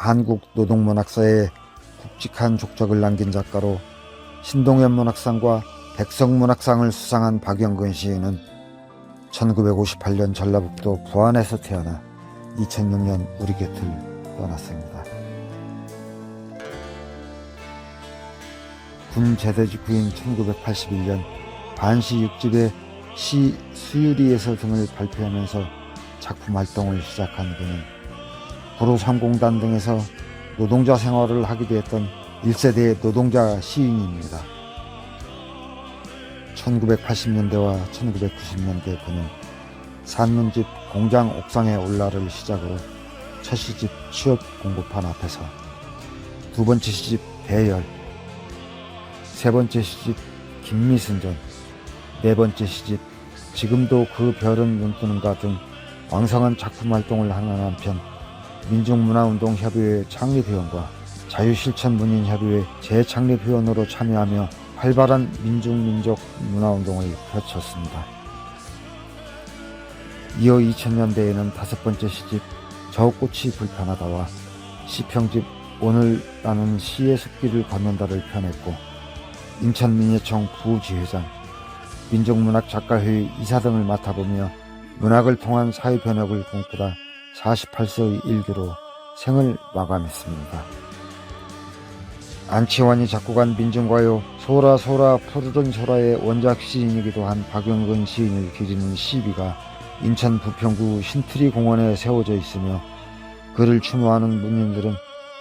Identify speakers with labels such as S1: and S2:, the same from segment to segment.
S1: 한국 노동문학사에 굵직한 족적을 남긴 작가로 신동엽 문학상과 백석문학상을 수상한 박영근 시인은 1958년 전라북도 부안에서 태어나 2006년 우리 곁을 떠났습니다. 군 제대 직후인 1981년 반시 6집의 시 수유리에서 등을 발표하면서 작품 활동을 시작한 그는 구로3공단 등에서 노동자 생활을 하기도 했던 1세대의 노동자 시인입니다. 1980년대와 1990년대 그는 산문집 공장 옥상에 올라를 시작으로 첫 시집 취업 공고판 앞에서 두 번째 시집 대열, 세 번째 시집 김미순전, 네 번째 시집 지금도 그 별은 눈뜨는가 등 왕성한 작품 활동을 하는 한편 민중문화운동협의회 창립회원과 자유실천문인협의회 재창립회원으로 참여하며 활발한 민중민족 문화운동을 펼쳤습니다. 이어 2000년대에는 다섯 번째 시집 저 꽃이 불편하다와 시평집 오늘라는 시의 숲길을 걷는다를 펴냈고 인천민예청 부지회장, 민족문학작가회의 이사 등을 맡아보며 문학을 통한 사회변혁을 꿈꾸다 48세의 일기로 생을 마감했습니다. 안치환이 작곡한 민중가요 소라 소라 푸르른 소라의 원작 시인이기도 한 박영근 시인을 기리는 시비가 인천 부평구 신트리 공원에 세워져 있으며 그를 추모하는 문인들은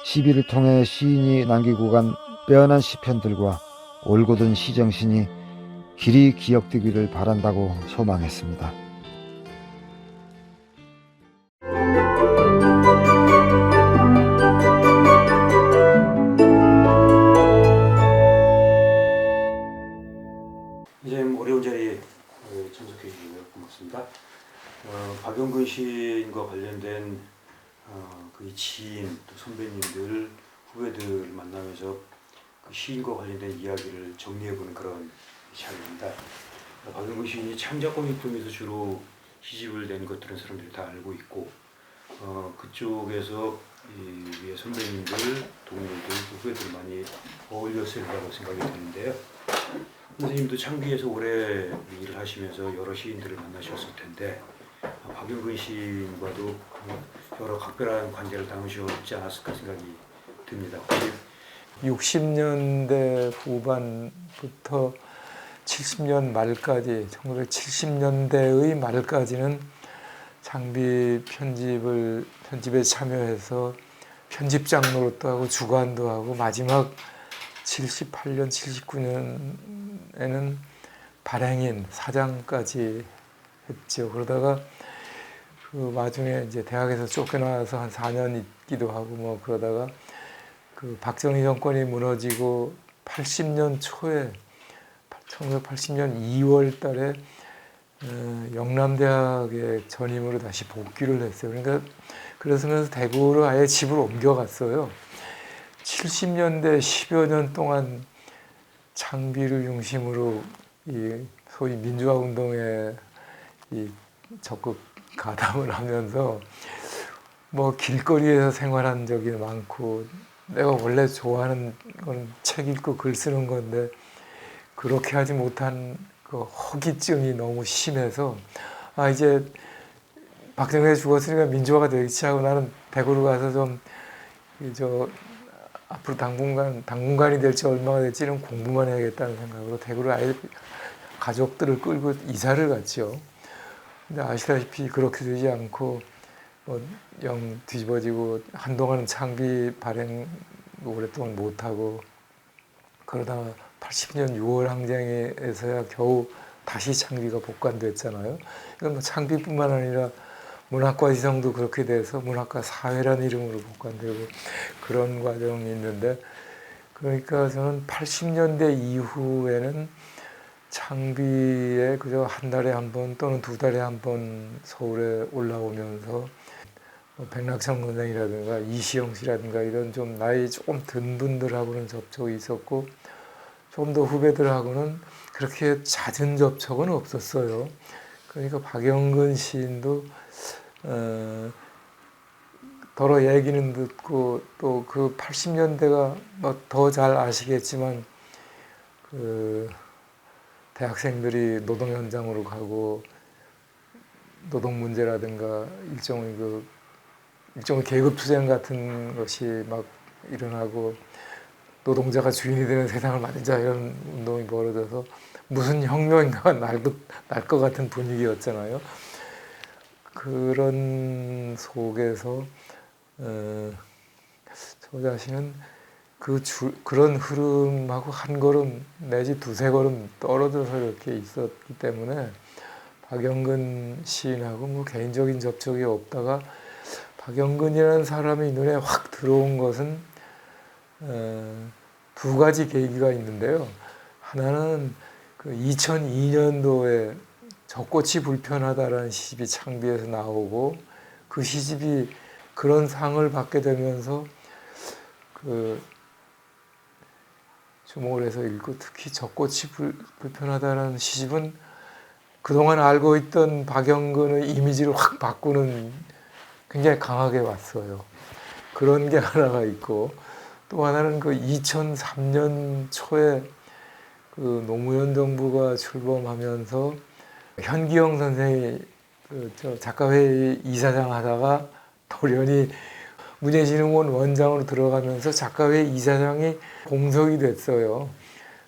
S1: 시비를 통해 시인이 남기고 간 빼어난 시편들과 올곧은 시정신이 길이 기억되기를 바란다고 소망했습니다.
S2: 이제 어려운 자리에 참석해 주셔서 고맙습니다. 박영근 시인과 관련된 그 지인, 또 선배님들, 후배들을 만나면서 그 시인과 관련된 이야기를 정리해보는 그런 시간입니다. 박영근 시인이 창작권을 통해서 주로 시집을 낸 것들은 사람들이 다 알고 있고 그쪽에서 이 선배님들, 동료들, 후배들 많이 어울렸을 거라고 생각이 드는데요. 선생님도 창비에서 오래 일을 하시면서 여러 시인들을 만나셨을 텐데 박영근 시인과도 여러 각별한 관계를 담으셨지 않았을까 생각이 듭니다.
S3: 60년대 후반부터 70년 말까지, 1970년대의 말까지는 창비 편집에 참여해서 편집장 노릇도 하고 주관도 하고 마지막 78년, 79년에는 발행인, 사장까지 했죠. 그러다가 그 와중에 이제 대학에서 쫓겨나서 한 4년 있기도 하고 뭐 그러다가 그 박정희 정권이 무너지고 80년 초에 1980년 2월 달에 영남대학에 전임으로 다시 복귀를 했어요. 그러니까 그래서 대구로 아예 집을 옮겨갔어요. 70년대 10여 년 동안 창비를 중심으로 이 소위 민주화 운동에 이 적극 가담을 하면서 뭐 길거리에서 생활한 적이 많고 내가 원래 좋아하는 건 책 읽고 글 쓰는 건데 그렇게 하지 못한 그 허기증이 너무 심해서 이제 박정희가 죽었으니까 민주화가 되겠지 하고 나는 대구로 가서 앞으로 당분간이 될지 얼마가 될지는 공부만 해야겠다는 생각으로 대구를 아예 가족들을 끌고 이사를 갔죠. 근데 아시다시피 그렇게 되지 않고 영 뒤집어지고 한동안은 창비 발행 오랫동안 못하고 그러다가 80년 6월 항쟁에서야 겨우 다시 창비가 복관됐잖아요. 그러니까 창비뿐만 아니라 문학과 지성도 그렇게 돼서 문학과 사회라는 이름으로 복관되고 그런 과정이 있는데 그러니까 저는 80년대 이후에는 창비에 그저 한 달에 한 번 또는 두 달에 한 번 서울에 올라오면서 백낙천 선생이라든가 이시영 씨라든가 이런 좀 나이 조금 든 분들하고는 접촉이 있었고 좀 더 후배들하고는 그렇게 잦은 접촉은 없었어요. 그러니까 박영근 시인도 더러 얘기는 듣고 또 그 80년대가 뭐 더 잘 아시겠지만 그 대학생들이 노동 현장으로 가고 노동 문제라든가 일종의 계급 투쟁 같은 것이 막 일어나고 노동자가 주인이 되는 세상을 만들자 이런 운동이 벌어져서 무슨 혁명인가가 날 것 같은 분위기였잖아요. 그런 속에서 저 자신은 그런 흐름하고 한 걸음 내지 두세 걸음 떨어져서 이렇게 있었기 때문에 박영근 시인하고 뭐 개인적인 접촉이 없다가 박영근이라는 사람이 눈에 확 들어온 것은 두 가지 계기가 있는데요. 하나는 그 2002년도에 젖꽃이 불편하다라는 시집이 창비에서 나오고 그 시집이 그런 상을 받게 되면서 그 주목을 해서 읽고 특히 젖꽃이 불편하다라는 시집은 그동안 알고 있던 박영근의 이미지를 확 바꾸는 굉장히 강하게 왔어요. 그런 게 하나가 있고 또 하나는 그 2003년 초에 그 노무현 정부가 출범하면서 현기영 선생이 저 작가회의 이사장 하다가 돌연히 문예진흥원 원장으로 들어가면서 작가회의 이사장이 공석이 됐어요.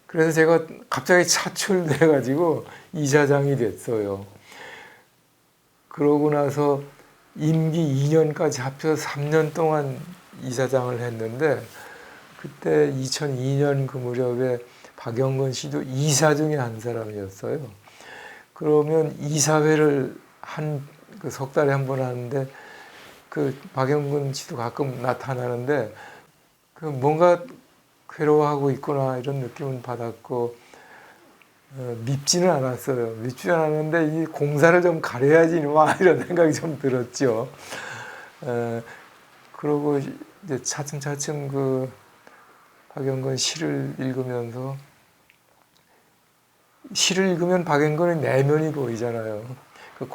S3: 그래서 제가 갑자기 차출돼가지고 이사장이 됐어요. 그러고 나서 임기 2년까지 합쳐서 3년 동안 이사장을 했는데 그때 2002년 그 무렵에 박영근 씨도 이사 중에 한 사람이었어요. 그러면 이사회를 그 석 달에 한 번 하는데 그 박영근 씨도 가끔 나타나는데 그 뭔가 괴로워하고 있구나 이런 느낌을 받았고 밉지는 않았어요. 밉지는 않았는데 이 공사를 좀 가려야지 와 이런 생각이 좀 들었죠. 그러고 이제 차츰차츰 그 박영근 시를 읽으면서 시를 읽으면 박영근의 내면이 보이잖아요. 그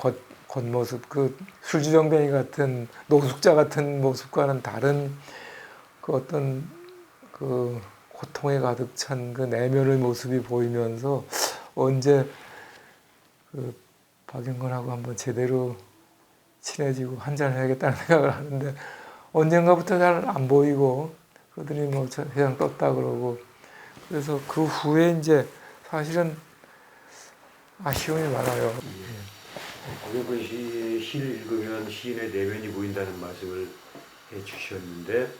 S3: 겉모습, 그 술주정뱅이 같은 노숙자 같은 모습과는 다른 그 어떤 그 고통에 가득 찬 그 내면의 모습이 보이면서 언제 그 박영근하고 한번 제대로 친해지고 한잔 해야겠다는 생각을 하는데 언젠가부터 잘 안 보이고 그러더니 뭐 세상 떴다 그러고 그래서 그 후에 이제 사실은 아쉬움이 많아요.
S2: 박영근 씨 시를 읽으면 시인의 내면이 보인다는 말씀을 해주셨는데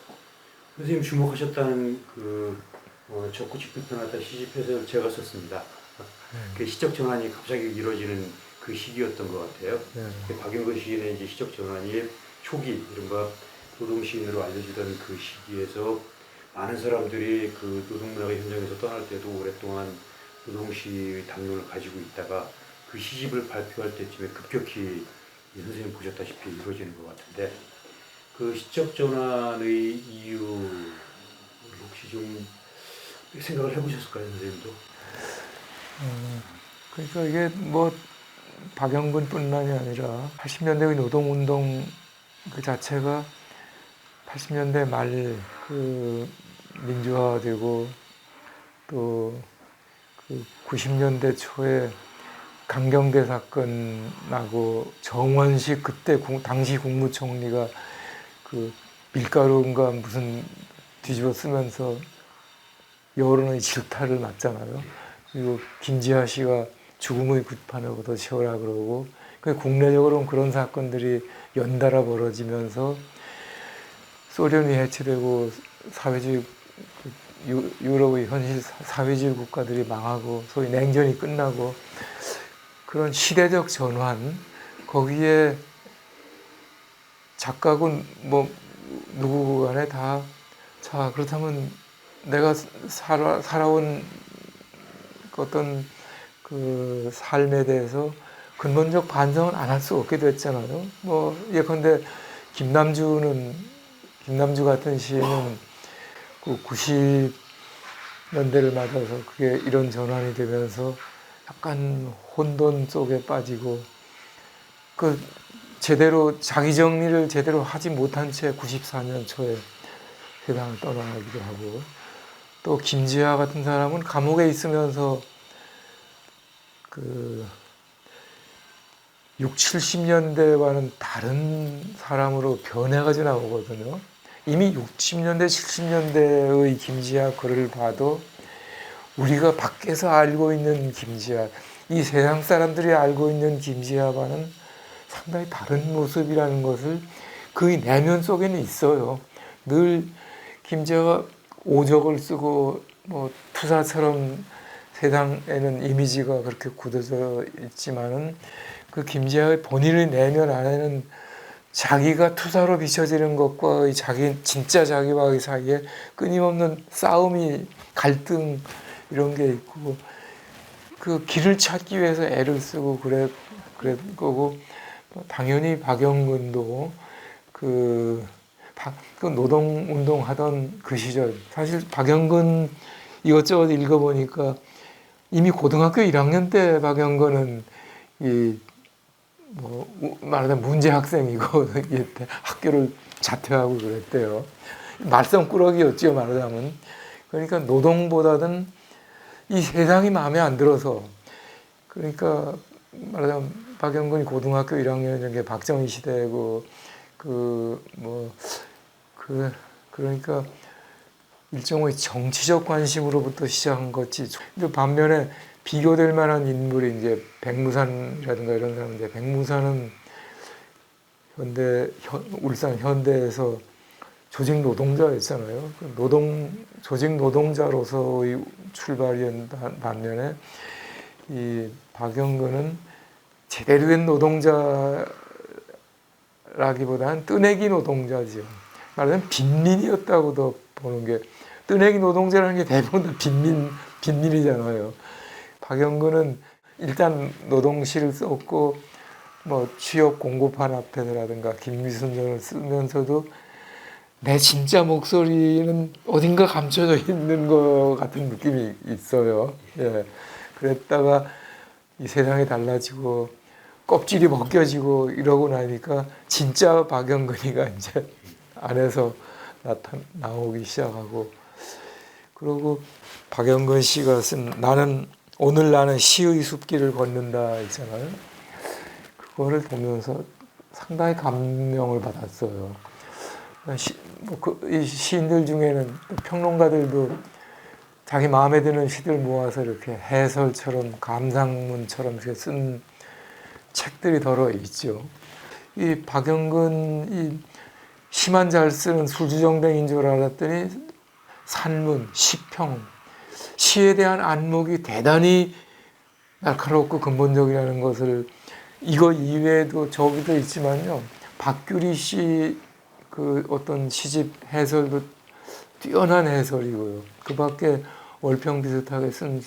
S2: 선생님 주목하셨다는 그 젖꽃이 불편하다 시집에서 제가 썼습니다. 그 시적 전환이 갑자기 이루어지는 그 시기였던 것 같아요. 박영근 시인의 이제 시적 전환이 초기 이른바 노동 시인으로 알려지던 그 시기에서 많은 사람들이 그 노동문화의 현장에서 떠날 때도 오랫동안 노동시의 당론을 가지고 있다가 그 시집을 발표할 때쯤에 급격히 선생님 보셨다시피 이루어지는 것 같은데 그 시적 전환의 이유를 혹시 좀 생각을 해보셨을까요, 선생님도?
S3: 그러니까 이게 뭐 박영근뿐만이 아니라 80년대의 노동운동 그 자체가 80년대 말 그 민주화되고 또 그 90년대 초에 강경대 사건 나고 정원식 그때 당시 국무총리가 그 밀가루인가 무슨 뒤집어 쓰면서 여론의 질타를 맞잖아요. 그리고 김지하 씨가 죽음의 굿판을 걷어 채우라 그러고 국내적으로는 그런 사건들이 연달아 벌어지면서 소련이 해체되고 사회주의 유럽의 현실 사회주의 국가들이 망하고 소위 냉전이 끝나고 그런 시대적 전환 거기에 작가군 뭐 누구 간에 다 자 그렇다면 내가 살아온 어떤 그 삶에 대해서 근본적 반성은 안 할 수 없게 됐잖아요. 뭐 예컨대 김남주 같은 시인은 그 90년대를 맞아서 그게 이런 전환이 되면서 약간 혼돈 속에 빠지고 그 제대로 자기 정리를 제대로 하지 못한 채 94년 초에 세상을 떠나기도 하고, 또 김지하 같은 사람은 감옥에 있으면서 그 6, 70년대와는 다른 사람으로 변해가지고 나오거든요. 이미 60년대, 70년대의 김지하 글을 봐도 우리가 밖에서 알고 있는 김지하, 이 세상 사람들이 알고 있는 김지하와는 상당히 다른 모습이라는 것을 그의 내면 속에는 있어요. 늘 김지하가 오적을 쓰고 뭐 투사처럼 세상에는 이미지가 그렇게 굳어져 있지만은 그 김지하의 본인의 내면 안에는 자기가 투사로 비춰지는 것과 자기 진짜 자기와의 사이에 끊임없는 싸움이, 갈등 이런 게 있고, 그 길을 찾기 위해서 애를 쓰고 그랬 거고, 당연히 박영근도 그 노동운동 하던 그 시절, 사실 박영근 이것저것 읽어보니까 이미 고등학교 1학년 때 박영근은 말하자면 문제 학생이고 학교를 자퇴하고 그랬대요. 말썽꾸러기였죠, 말하자면. 그러니까 노동보다는 이 세상이 마음에 안 들어서, 그러니까 말하자면 박영근이 고등학교 1학년인 게 박정희 시대고, 그러니까 일종의 정치적 관심으로부터 시작한 거지. 근데 반면에 비교될 만한 인물이 이제 백무산이라든가 이런 사람인데, 백무산은 울산 현대에서 조직 노동자였잖아요. 조직 노동자로서의 출발이었 반면에 이 박영근은 제대로 된 노동자라기보다는 뜨내기 노동자죠. 말하자면 빈민이었다고도 보는 게, 뜨내기 노동자라는 게 대부분 다 빈민이잖아요. 박영근은 일단 노동시를 썼고, 뭐 취업 공고판 앞에서라든가 김미순전을 쓰면서도 내 진짜 목소리는 어딘가 감춰져 있는 것 같은 느낌이 있어요. 예. 그랬다가 이 세상이 달라지고 껍질이 벗겨지고 이러고 나니까 진짜 박영근이가 이제 안에서 나오기 시작하고, 그리고 박영근 씨가 쓴 오늘 나는 시의 숲길을 걷는다 있잖아요. 그거를 보면서 상당히 감명을 받았어요. 이 시인들 중에는 평론가들도 자기 마음에 드는 시들 모아서 이렇게 해설처럼 감상문처럼 이렇게 쓴 책들이 더러 있죠. 이 박영근이 시만 잘 쓰는 술주정뱅인 줄 알았더니 산문, 시평, 시에 대한 안목이 대단히 날카롭고 근본적이라는 것을, 이거 이외에도 저기도 있지만요, 박규리 씨 그 어떤 시집 해설도 뛰어난 해설이고요. 그 밖에 월평 비슷하게 쓴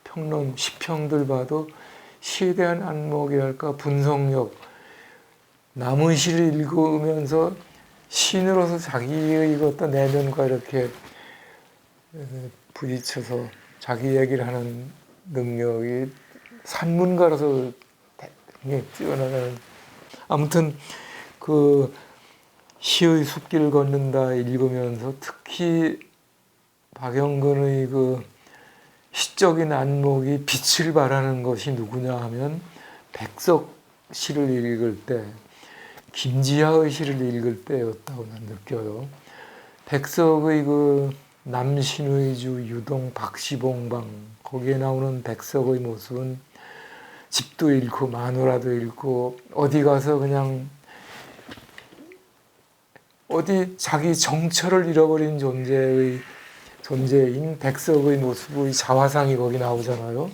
S3: 평론, 시평들 봐도 시에 대한 안목이랄까, 분석력, 남의 시를 읽으면서 시인으로서 자기의 어떤 내면과 이렇게 부딪혀서 자기 얘기를 하는 능력이 산문가로서 굉장히 뛰어나다는. 아무튼 그 시의 숲길을 걷는다 읽으면서 특히 박영근의 그 시적인 안목이 빛을 발하는 것이 누구냐 하면, 백석 시를 읽을 때, 김지하의 시를 읽을 때였다고 난 느껴요. 백석의 그 남신의주, 유동, 박시봉방, 거기에 나오는 백석의 모습은 집도 잃고 마누라도 잃고 어디 가서 그냥 어디 자기 정처를 잃어버린 존재인 백석의 모습의 자화상이 거기 나오잖아요.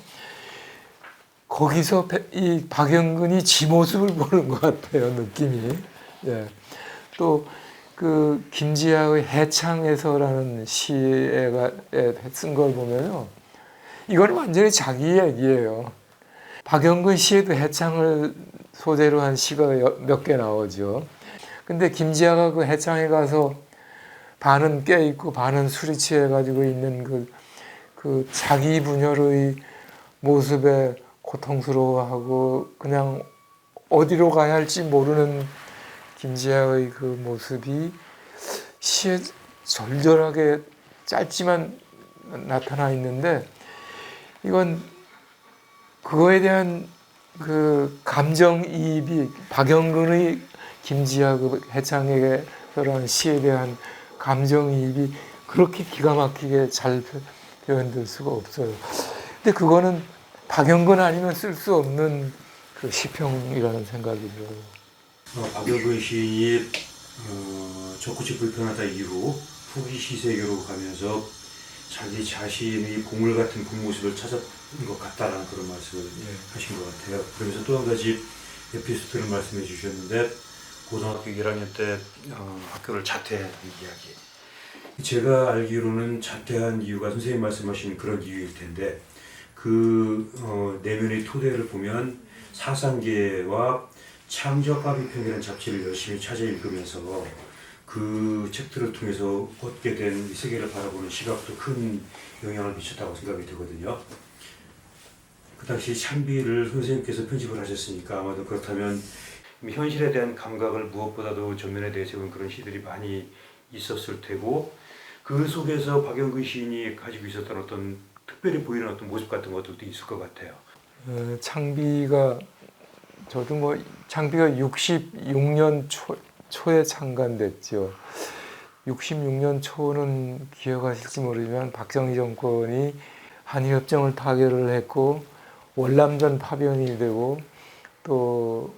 S3: 거기서 이 박영근이 지 모습을 보는 것 같아요, 느낌이. 예. 또 그 김지하의 해창에서라는 시에 쓴 걸 보면요, 이건 완전히 자기 얘기예요. 박영근 시에도 해창을 소재로 한 시가 몇 개 나오죠. 근데 김지하가 그 해창에 가서 반은 깨 있고 반은 술이 취해 가지고 있는 그 자기 분열의 모습에 고통스러워하고 그냥 어디로 가야 할지 모르는 김지아의 그 모습이 시에 절절하게 짧지만 나타나 있는데, 이건 그거에 대한 그 감정이입이 박영근의 김지아 그 해창에게 그런 시에 대한 감정이입이 그렇게 기가 막히게 잘 표현될 수가 없어요. 근데 그거는 박영근 아니면 쓸 수 없는 그 시평이라는 생각이 들어요.
S2: 박영근 시인이 젖꽃이 불편하다 이후 후기 시세계로 가면서 자기 자신의 보물 같은 본 모습을 찾은 것 같다라는 그런 말씀을 하신 것 같아요. 그러면서 또 한 가지 에피소드를 말씀해 주셨는데, 고등학교 1학년 때 학교를 자퇴한 이야기. 제가 알기로는 자퇴한 이유가 선생님 말씀하신 그런 이유일 텐데, 그 내면의 토대를 보면 사상계와 창조파비평이라는 잡지를 열심히 찾아 읽으면서 그 책들을 통해서 얻게 된 세계를 바라보는 시각도 큰 영향을 미쳤다고 생각이 되거든요. 그 당시 창비를 선생님께서 편집을 하셨으니까 아마도 그렇다면 현실에 대한 감각을 무엇보다도 전면에 내세운 그런 시들이 많이 있었을 테고, 그 속에서 박영근 시인이 가지고 있었던 어떤 특별히 보이는 어떤 모습 같은 것들도 있을 것 같아요.
S3: 창비가 저도 뭐 창비가 66년 초에 창간됐죠. 66년 초는 기억하실지 모르지만 박정희 정권이 한일협정을 타결을 했고 월남전 파변이 되고 또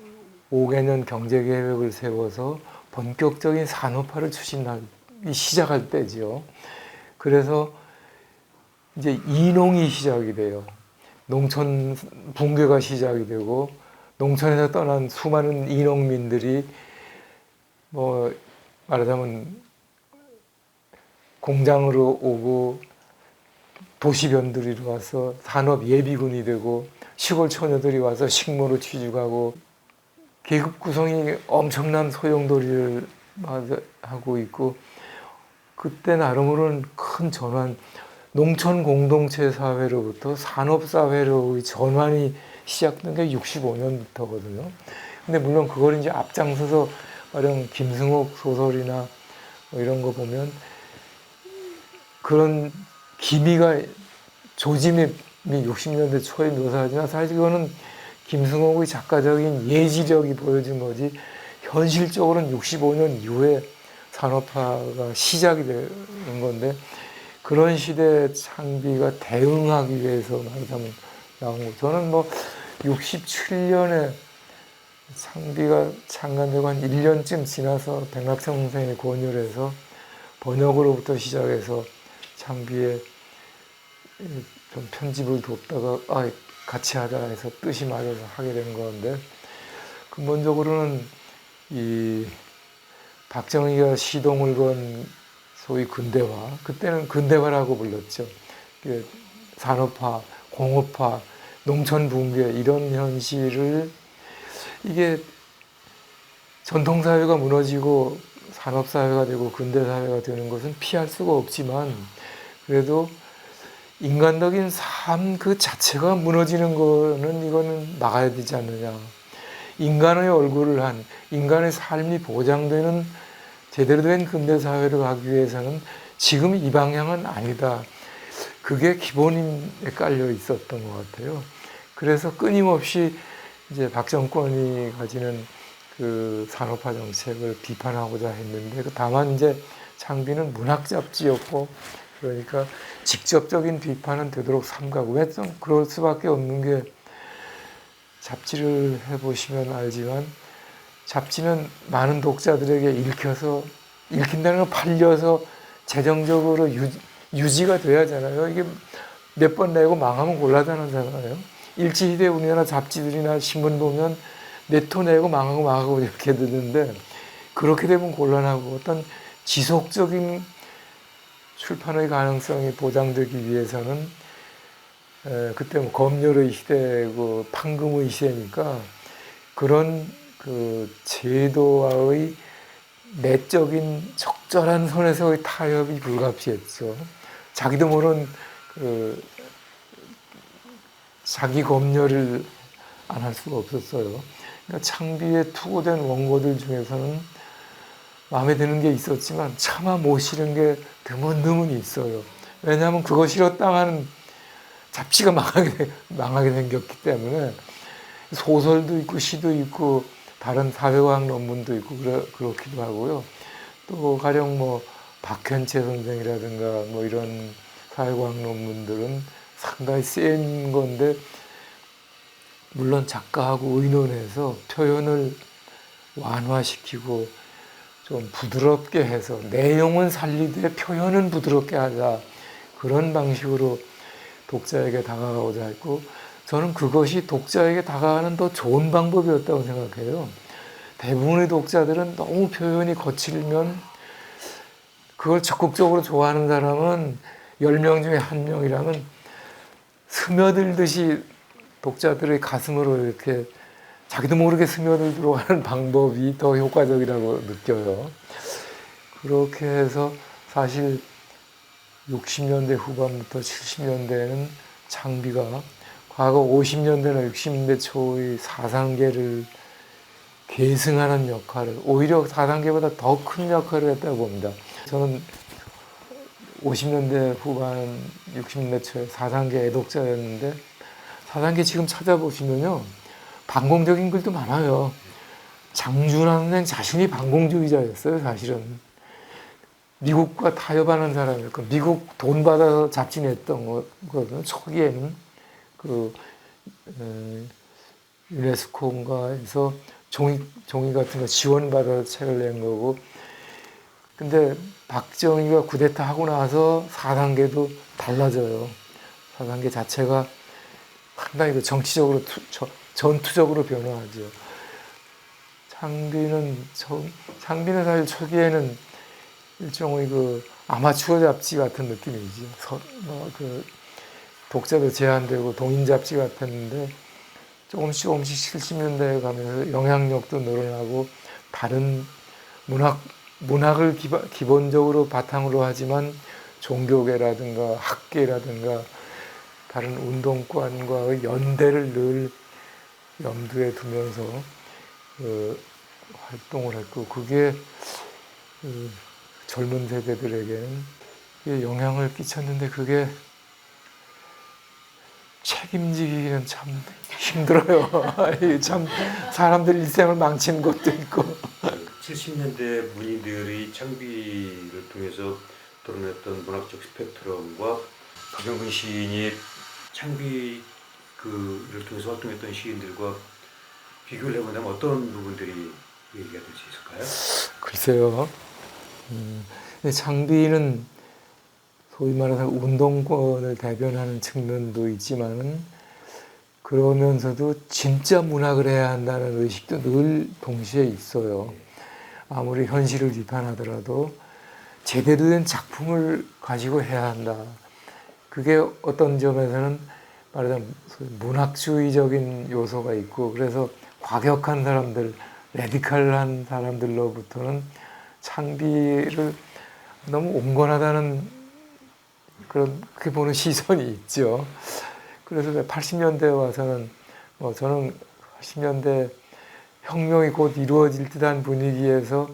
S3: 5개년 경제계획을 세워서 본격적인 산업화를 추진하기 시작할 때죠. 그래서 이제 인농이 시작이 돼요. 농촌 붕괴가 시작이 되고 농촌에서 떠난 수많은 인농민들이 뭐 말하자면 공장으로 오고 도시 변두리로 와서 산업 예비군이 되고 시골 처녀들이 와서 식모로 취직하고 계급 구성이 엄청난 소용돌이를 하고 있고, 그때 나름으로는 큰 전환, 농촌 공동체 사회로부터 산업 사회로의 전환이 시작된 게 65년부터거든요. 근데 물론 그걸 이제 앞장서서 가령 김승옥 소설이나 뭐 이런 거 보면 그런 기미가 조짐이 60년대 초에 묘사하지만 사실 그거는 김승옥의 작가적인 예지력이 보여진 거지 현실적으로는 65년 이후에 산업화가 시작이 되는 건데, 그런 시대에 창비가 대응하기 위해서 말하자면 나온 거. 저는 뭐 67년에 창비가 창간되고 한 1년쯤 지나서 백낙천 선생이 권유를 해서 번역으로부터 시작해서 창비에 좀 편집을 돕다가 같이 하자 해서 뜻이 맞아서 하게 된 건데, 근본적으로는 이 박정희가 시동을 건 소위 근대화, 그때는 근대화라고 불렀죠. 산업화, 공업화, 농촌 붕괴 이런 현실을, 이게 전통사회가 무너지고 산업사회가 되고 근대사회가 되는 것은 피할 수가 없지만, 그래도 인간적인 삶 그 자체가 무너지는 거는 이거는 막아야 되지 않느냐. 인간의 얼굴을 한, 인간의 삶이 보장되는 제대로 된 근대사회를 가기 위해서는 지금 이 방향은 아니다. 그게 기본에 깔려 있었던 것 같아요. 그래서 끊임없이 이제 박 정권이 가지는 그 산업화 정책을 비판하고자 했는데, 다만 이제 창비는 문학 잡지였고, 그러니까 직접적인 비판은 되도록 삼가고, 왜 좀 그럴 수밖에 없는 게, 잡지를 해보시면 알지만 잡지는 많은 독자들에게 읽힌다는 건 팔려서 재정적으로 유지가 돼야 하잖아요. 이게 몇 번 내고 망하면 곤란하잖아요. 일제시대 우리나라 잡지들이나 신문 보면 몇 호 내고 망하고 이렇게 되는데, 그렇게 되면 곤란하고 어떤 지속적인 출판의 가능성이 보장되기 위해서는 그때 뭐 검열의 시대고 판금의 시대니까 그런 그 제도와의 내적인 적절한 선에서의 타협이 불가피했죠. 자기도 모르는 그 자기 검열을 안 할 수가 없었어요. 그러니까 창비에 투고된 원고들 중에서는 마음에 드는 게 있었지만 차마 못 실은 게 드문드문 있어요. 왜냐하면 그거 실었다 하는 잡지가 망하게 생겼기 때문에 소설도 있고 시도 있고 다른 사회과학 논문도 있고 그렇기도 하고요. 또 가령 뭐 박현채 선생이라든가 뭐 이런 사회과학 논문들은 상당히 센 건데 물론 작가하고 의논해서 표현을 완화시키고 좀 부드럽게 해서 내용은 살리되 표현은 부드럽게 하자, 그런 방식으로 독자에게 다가가고자 했고, 저는 그것이 독자에게 다가가는 더 좋은 방법이었다고 생각해요. 대부분의 독자들은 너무 표현이 거칠면 그걸 적극적으로 좋아하는 사람은 10명 중에 1명이라면 스며들듯이 독자들의 가슴으로 이렇게 자기도 모르게 스며들도록 하는 방법이 더 효과적이라고 느껴요. 그렇게 해서 사실 60년대 후반부터 70년대에는 창비가 과거 50년대나 60년대 초의 4단계를 계승하는 역할을, 오히려 4단계보다 더 큰 역할을 했다고 봅니다. 저는 50년대 후반, 60년대 초에 4단계 애독자였는데 4단계 지금 찾아보시면요, 반공적인 글도 많아요. 장준환 선생 자신이 반공주의자였어요, 사실은. 미국과 타협하는 사람이었고, 미국 돈 받아서 잡지 냈던 거거든요. 초기에는 그 유네스코인가에서 종이 같은 거 지원받아서 책을 낸 거고, 근데 박정희가 쿠데타 하고 나서 4단계도 달라져요. 4단계 자체가 상당히 정치적으로 전투적으로 변화하죠. 창비는 사실 초기에는 일종의 그 아마추어 잡지 같은 느낌이죠. 그 독자도 제한되고 동인 잡지 같았는데 조금씩 70년대에 가면서 영향력도 늘어나고 다른 문학을 기본적으로 바탕으로 하지만 종교계라든가 학계라든가 다른 운동권과의 연대를 늘 염두에 두면서 활동을 했고, 그게 젊은 세대들에게는 영향을 끼쳤는데 그게 책임지기는 참 힘들어요. 참 사람들 일생을 망치는 것도 있고.
S2: 70년대 문희들의 창비를 통해서 드러냈던 문학적 스펙트럼과 박영근 시인이 창비를 통해서 활동했던 시인들과 비교를 해보면 어떤 부분들이 얘기가 될 수 있을까요?
S3: 글쎄요. 창비는 소위 말해서 운동권을 대변하는 측면도 있지만은 그러면서도 진짜 문학을 해야 한다는 의식도 늘 동시에 있어요. 아무리 현실을 비판하더라도 제대로 된 작품을 가지고 해야 한다. 그게 어떤 점에서는 말하자면 문학주의적인 요소가 있고, 그래서 과격한 사람들, 레디컬한 사람들로부터는 창비를 너무 온건하다는 그렇게 보는 시선이 있죠. 그래서 80년대에 와서는 저는 80년대 혁명이 곧 이루어질 듯한 분위기에서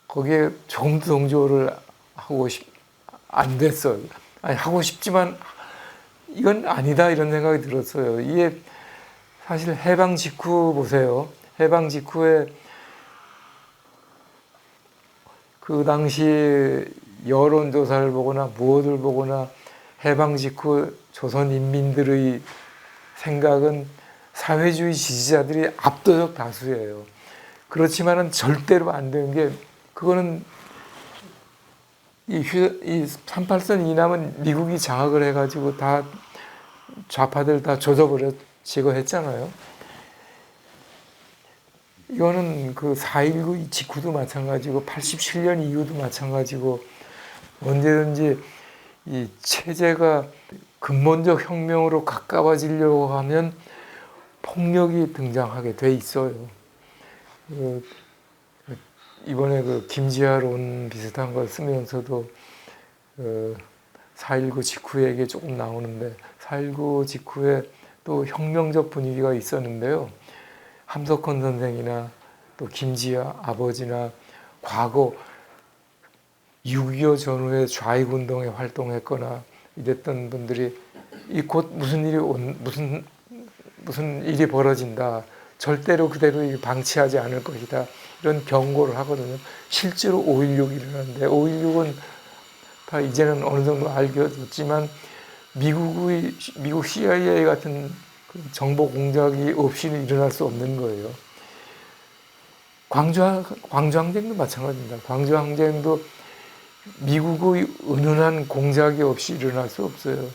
S3: 거기에 조금 더 동조를 안 됐어요. 아니, 하고 싶지만 이건 아니다, 이런 생각이 들었어요. 이게 사실 해방 직후 보세요. 해방 직후에 그 당시 여론조사를 보거나 무엇을 보거나 해방 직후 조선 인민들의 생각은 사회주의 지지자들이 압도적 다수예요. 그렇지만은 절대로 안 되는 게, 그거는 이 38선 이남은 미국이 장악을 해가지고 다 좌파들 다 조져버려 제거했잖아요. 이거는 그 4.19 직후도 마찬가지고 87년 이후도 마찬가지고, 언제든지 이 체제가 근본적 혁명으로 가까워지려고 하면 폭력이 등장하게 돼 있어요. 이번에 그 김지하론 비슷한 걸 쓰면서도 4.19 직후 얘기 조금 나오는데, 4.19 직후에 또 혁명적 분위기가 있었는데요. 함석헌 선생이나 또 김지아 아버지나 과거 6.25 전후에 좌익운동에 활동했거나 이랬던 분들이 이 곧 무슨 일이 벌어진다. 절대로 그대로 방치하지 않을 것이다. 이런 경고를 하거든요. 실제로 5.16이 일어났는데 5.16은 다 이제는 어느 정도 알려졌지만 미국 CIA 같은 정보 공작이 없이는 일어날 수 없는 거예요. 광주항쟁도 마찬가지입니다. 광주항쟁도 미국의 은은한 공작이 없이 일어날 수 없어요.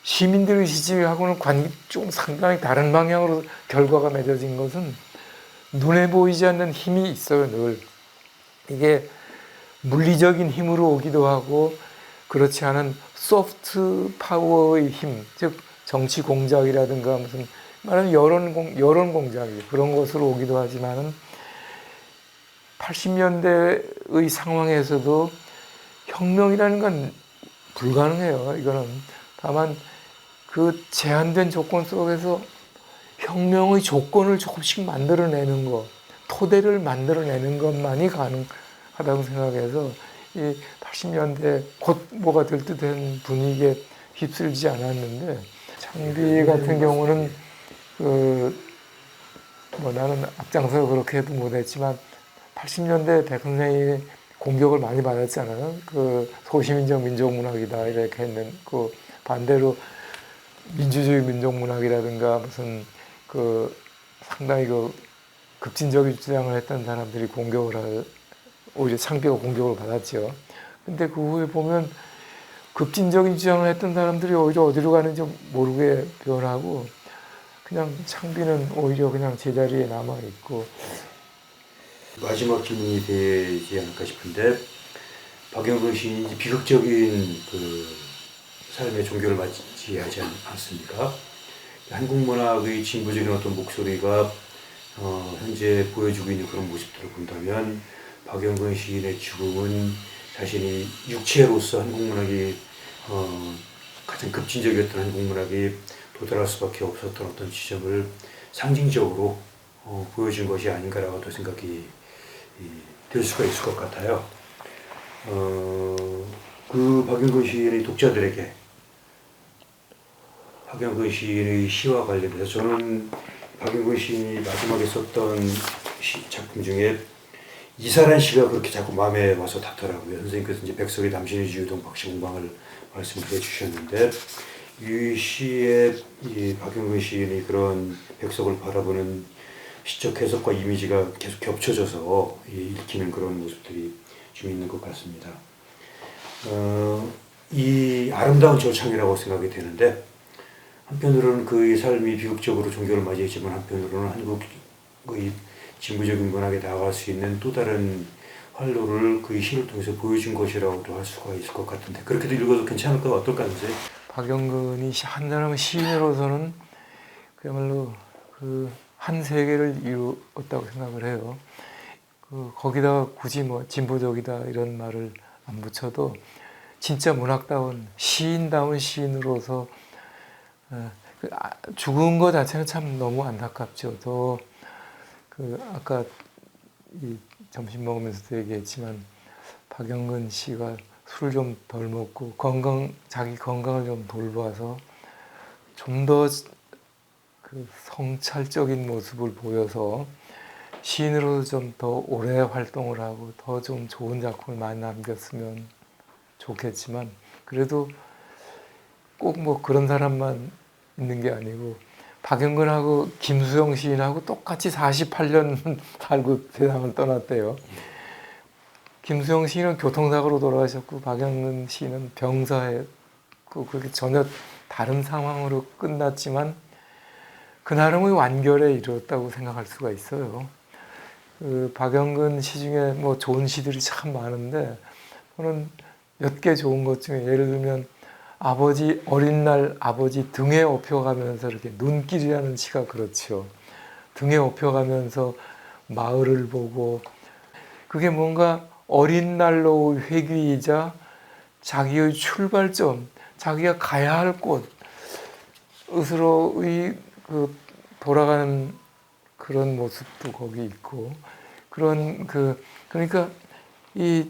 S3: 시민들의 지지하고는 좀 상당히 다른 방향으로 결과가 맺어진 것은 눈에 보이지 않는 힘이 있어요, 늘. 이게 물리적인 힘으로 오기도 하고 그렇지 않은 소프트 파워의 힘, 즉 정치 공작이라든가 무슨 말하면 여론 공작이 그런 것으로 오기도 하지만은 80년대의 상황에서도 혁명이라는 건 불가능해요. 이거는 다만 그 제한된 조건 속에서 혁명의 조건을 조금씩 만들어내는 것, 토대를 만들어내는 것만이 가능하다고 생각해서 이 80년대 곧 뭐가 될 듯한 분위기에 휩쓸지 않았는데 창비 같은 경우는 나는 앞장서 그렇게 해도 못했지만 80년대 백 선생이 공격을 많이 받았잖아요. 소시민적 민족문학이다 이렇게 했는 반대로 민주주의 민족문학이라든가 무슨 상당히 급진적인 주장을 했던 사람들이 오히려 창비가 공격을 받았죠. 근데 그 후에 보면 급진적인 주장을 했던 사람들이 오히려 어디로 가는지 모르게 변하고 그냥 창비는 오히려 그냥 제자리에 남아있고.
S2: 마지막 질문이 되지 않을까 싶은데 박영근 시인이 비극적인 삶의 종교를 맞이하지 않습니까? 한국 문학의 진보적인 어떤 목소리가 현재 보여주고 있는 그런 모습들을 본다면 박영근 시인의 죽음은 자신이 육체로서 한국 문학이 가장 급진적이었던 한국 문학이 도달할 수밖에 없었던 어떤 지점을 상징적으로 보여준 것이 아닌가라고도 생각이 될 수가 있을 것 같아요. 박영근 시인의 독자들에게 박영근 시인의 시와 관련해서 저는 박영근 시인이 마지막에 썼던 작품 중에 이사란 시가 그렇게 자꾸 마음에 와서 닿더라고요. 선생님께서 이제 백석의 남신의 지유동 박시공방을 말씀해 주셨는데 이 시에 이 박영근 시인이 그런 백석을 바라보는 시적 해석과 이미지가 계속 겹쳐져서 읽히는 그런 모습들이 좀 있는 것 같습니다. 이 아름다운 절창이라고 생각이 되는데 한편으로는 그의 삶이 비극적으로 종교를 맞이했지만 한편으로는 한국의 진보적인 문학에 나아갈 수 있는 또 다른 활로를 그의 시를 통해서 보여준 것이라고도 할 수가 있을 것 같은데 그렇게도 읽어도 괜찮을까 어떨까 선생님?
S3: 박영근이 한 사람 시인으로서는 그야말로 한 세계를 이루었다고 생각을 해요. 거기다가 굳이 진보적이다 이런 말을 안 붙여도 진짜 문학다운 시인다운 시인으로서 죽은 것 자체는 참 너무 안타깝죠. 아까 점심 먹으면서도 얘기했지만 박영근 씨가 술을 좀 덜 먹고 자기 건강을 좀 돌봐서 좀 더 성찰적인 모습을 보여서 시인으로서 좀 더 오래 활동을 하고 더 좀 좋은 작품을 많이 남겼으면 좋겠지만 그래도 꼭 그런 사람만 있는 게 아니고 박영근하고 김수영 시인하고 똑같이 48년 살고 세상을 떠났대요. 김수영 시인은 교통사고로 돌아가셨고 박영근 시인은 병사했고 그렇게 전혀 다른 상황으로 끝났지만 그 나름의 완결에 이르렀다고 생각할 수가 있어요. 박영근 시 중에 좋은 시들이 참 많은데 저는 몇 개 좋은 것 중에 예를 들면 어린 날 아버지 등에 업혀가면서 이렇게 눈길이라는 시가 그렇죠. 등에 업혀가면서 마을을 보고 그게 뭔가 어린 날로 회귀이자 자기의 출발점, 자기가 가야 할 곳으로의 돌아가는 그런 모습도 거기 있고 그런 그러니까 이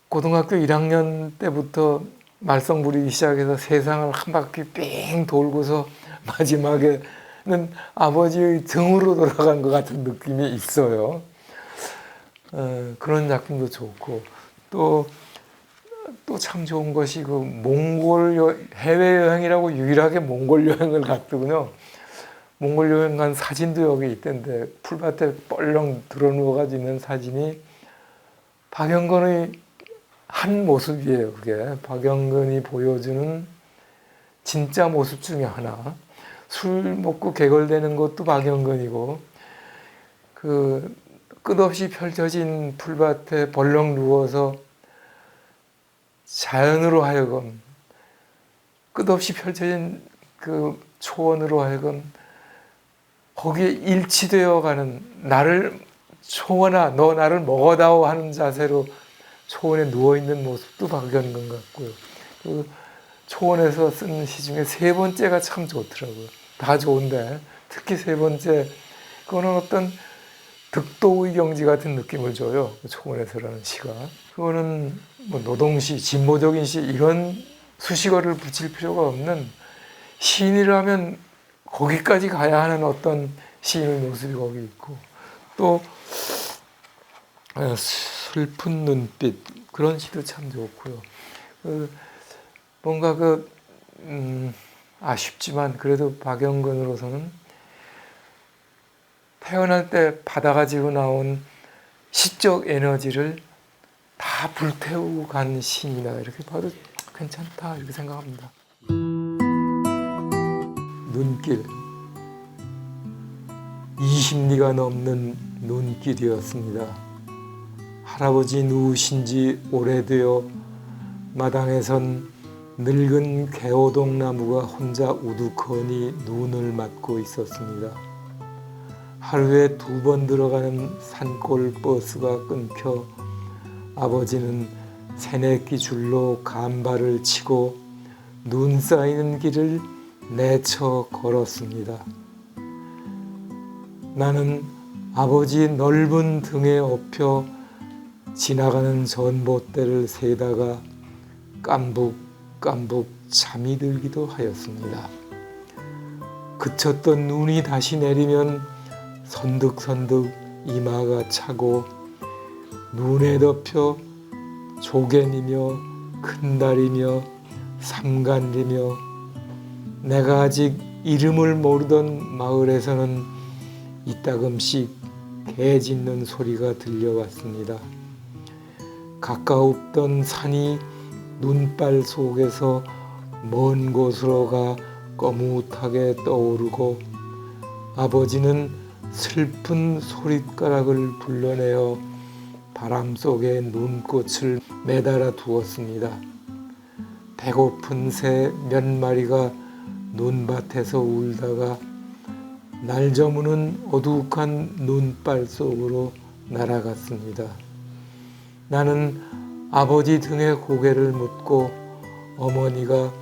S3: 고등학교 1학년 때부터 말썽 부리기 시작해서 세상을 한 바퀴 삥 돌고서 마지막에는 아버지의 등으로 돌아간 것 같은 느낌이 있어요. 그런 작품도 좋고 또 참 좋은 것이 그 몽골 해외 여행이라고 유일하게 몽골 여행을 갔더군요. 몽골 여행 간 사진도 여기 있던데 풀밭에 뻘렁 드러누워가지고 있는 사진이 박영근의 한 모습이에요. 그게 박영근이 보여주는 진짜 모습 중에 하나. 술 먹고 개걸대는 것도 박영근이고 그 끝없이 펼쳐진 풀밭에 벌렁 누워서 자연으로 하여금 끝없이 펼쳐진 그 초원으로 하여금 거기에 일치되어 가는 나를 초원아 너 나를 먹어다오 하는 자세로 초원에 누워있는 모습도 박영근 같고요. 그 초원에서 쓴 시 중에 세 번째가 참 좋더라고요. 다 좋은데 특히 세 번째 그거는 어떤 득도의 경지 같은 느낌을 줘요. 초원에서라는 시가. 그거는 뭐 노동시, 진보적인 시 이런 수식어를 붙일 필요가 없는 시인이라면 거기까지 가야 하는 어떤 시인의 모습이 거기 있고 또 슬픈 눈빛 그런 시도 참 좋고요. 뭔가 아쉽지만 그래도 박영근으로서는 태어날 때 받아가지고 나온 시적 에너지를 다 불태우고 간 시인이다 이렇게 봐도 괜찮다 이렇게 생각합니다. 눈길 20리가 넘는 눈길이었습니다. 할아버지 누우신 지 오래되어 마당에선 늙은 개오동나무가 혼자 우두커니 눈을 맞고 있었습니다. 하루에 2번 들어가는 산골 버스가 끊겨 아버지는 새내기 줄로 간발을 치고 눈 쌓이는 길을 내쳐 걸었습니다. 나는 아버지 넓은 등에 업혀 지나가는 전봇대를 세다가 깜북깜북 잠이 들기도 하였습니다. 그쳤던 눈이 다시 내리면 선득선득 이마가 차고 눈에 덮여 조개이며 큰달이며 삼간리며 내가 아직 이름을 모르던 마을에서는 이따금씩 개 짖는 소리가 들려왔습니다. 가까웠던 산이 눈발 속에서 먼 곳으로 가 거뭇하게 떠오르고 아버지는 슬픈 소릿가락을 불러내어 바람 속에 눈꽃을 매달아 두었습니다. 배고픈 새 몇 마리가 눈밭에서 울다가 날 저무는 어둑한 눈발 속으로 날아갔습니다. 나는 아버지 등에 고개를 묻고 어머니가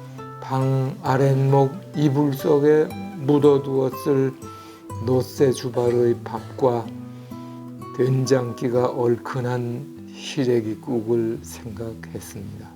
S3: 방 아랫목 이불 속에 묻어두었을 노쇠 주발의 밥과 된장기가 얼큰한 시래기국을 생각했습니다.